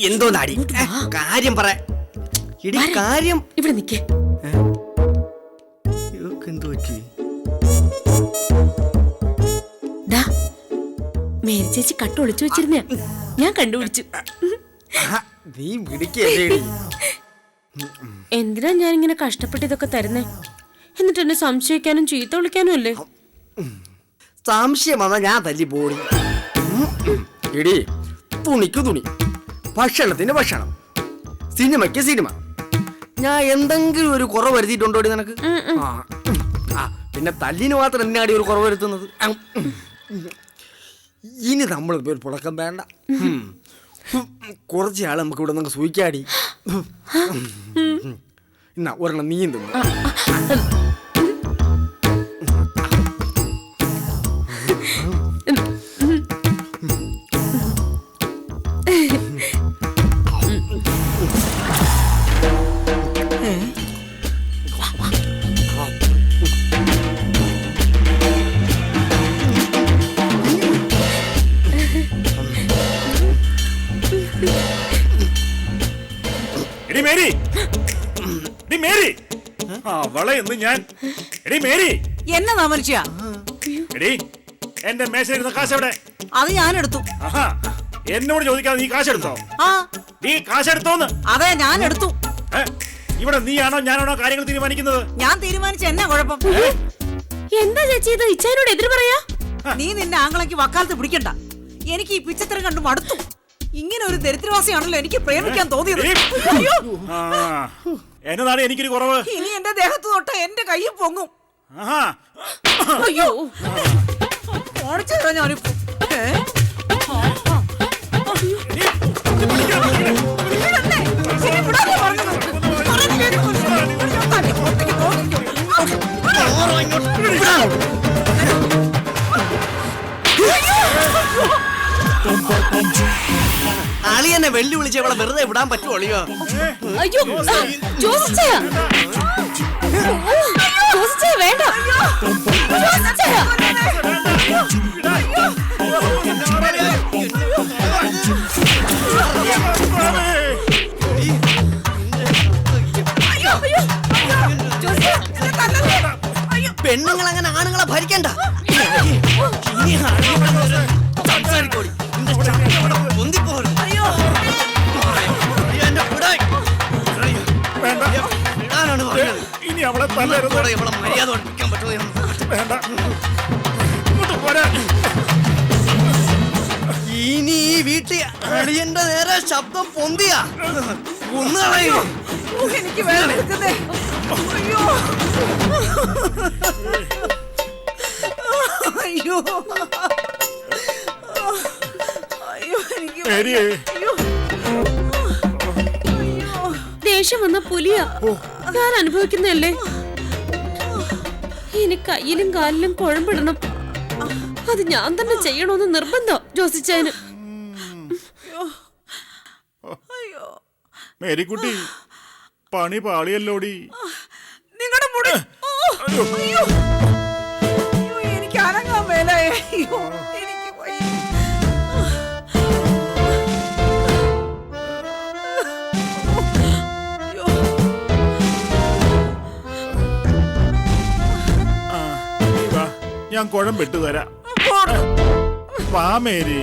എന്തോ നാടി കാര്യം പറ. കാര്യം ഇവിടെ നിക്കേ. എന്തോ പറ്റി? മേരി ചേച്ചി കട്ട് ഒളിച്ചു വെച്ചിരുന്ന ഞാൻ കണ്ടുപിടിച്ചു. നീ പിടിക്കേടി. എന്തിനാ ഞാൻ ഇങ്ങനെ കഷ്ടപ്പെട്ട് ഇതൊക്കെ തരുന്നേ? എന്നിട്ട് എന്നെ സംശയിക്കാനും ചീത്ത വിളിക്കാനും അല്ലേ? സംശയം വന്നാ ഞാൻ തല്ലി പോടി. എടി, തുണിക്ക് തുണി, ഭക്ഷണത്തിന് ഭക്ഷണം, സിനിമയ്ക്ക് സിനിമ. ഞാൻ എന്തെങ്കിലും ഒരു കുറവ് വരുത്തിയിട്ടുണ്ടോ നിനക്ക്? പിന്നെ തല്ലിന് മാത്രം എന്നാടി ഒരു കുറവ് വരുത്തുന്നത്? ഇനി നമ്മൾ ഒരു പുളക്കം വേണ്ട. കുറച്ച് ആൾ നമുക്ക് ഇവിടെ നമുക്ക് സൂയിക്കാടി. എന്നാ ഒരെണ്ണം നീയും തിന്നു. എന്നതാ മനുഷ്യ? എന്റെ മേശയിലിരുന്ന കാശ് എവിടെ? അത് ഞാൻ എടുത്തു. എന്നോട് ചോദിക്കാതെ നീ കാശ് എടുത്തോ? നീ കാശ് എടുത്തോന്ന്? അതെ, ഞാൻ എടുത്തു. ഇവിടെ നീയാണോ ഞാനാണോ കാര്യങ്ങൾ തീരുമാനിക്കുന്നത്? ഞാൻ തീരുമാനിച്ച എന്നാ കുഴപ്പം? എന്താ ചേച്ചി ഇത്? ഇച്ചാനോട് എതിര് പറയാ? നീ നിന്റെ ആങ്ങളയ്ക്ക് വക്കാലത്ത് പിടിക്കണ്ട. എനിക്ക് ഈ പിച്ചത്തരം കണ്ടു മടുത്തു. ഇങ്ങനെ ഒരു ദരിദ്രവാസിയാണല്ലോ എനിക്ക് പ്രേമിക്കാൻ തോന്നിയത്. എന്നതാണ് എനിക്കൊരു കുറവ്? ഇനി എന്റെ ദേഹത്ത് തൊട്ട എന്റെ കയ്യിൽ പൊങ്ങും. അയ്യോ, ഞാനിപ്പോ ആളി എന്നെ വെള്ളി വിളിച്ച് ഇവിടെ വെറുതെ വിടാൻ പറ്റുമോ? അളിയോ, അയ്യോ, വേണ്ട. പെണ്ണുങ്ങൾ അങ്ങനെ ആണുങ്ങളെ ഭരിക്കണ്ട. സംസാരിക്കോടി. ഇനി അവളെ മര്യാദ പഠിപ്പിക്കാൻ പറ്റുമോ? ഇനി ഈ വീട്ടിൽ അളിയന്റെ നേരെ ശബ്ദം പൊന്തിയാ ഒന്നുകളയോ? എനിക്ക് വേണം. അയ്യോ അയ്യോ അയ്യോ, എനിക്ക് ദേഷ്യം വന്ന പുലിയാ ഞാൻ അനുഭവിക്കുന്നല്ലേ. ഇനി കയ്യിലും കാലിലും കുഴമ്പിടണം. അത് ഞാൻ തന്നെ ചെയ്യണമെന്ന് നിർബന്ധം ജോസിച്ചാന്. മേരിക്കുട്ടി, പണി പാളിയല്ലോടി. നിങ്ങളുടെ മുടി എനിക്ക് അനങ്ങാൻ മേലേ. എനിക്ക് ഞാൻ കുഴമ്പിട്ട് തരാം. വാ മേരി.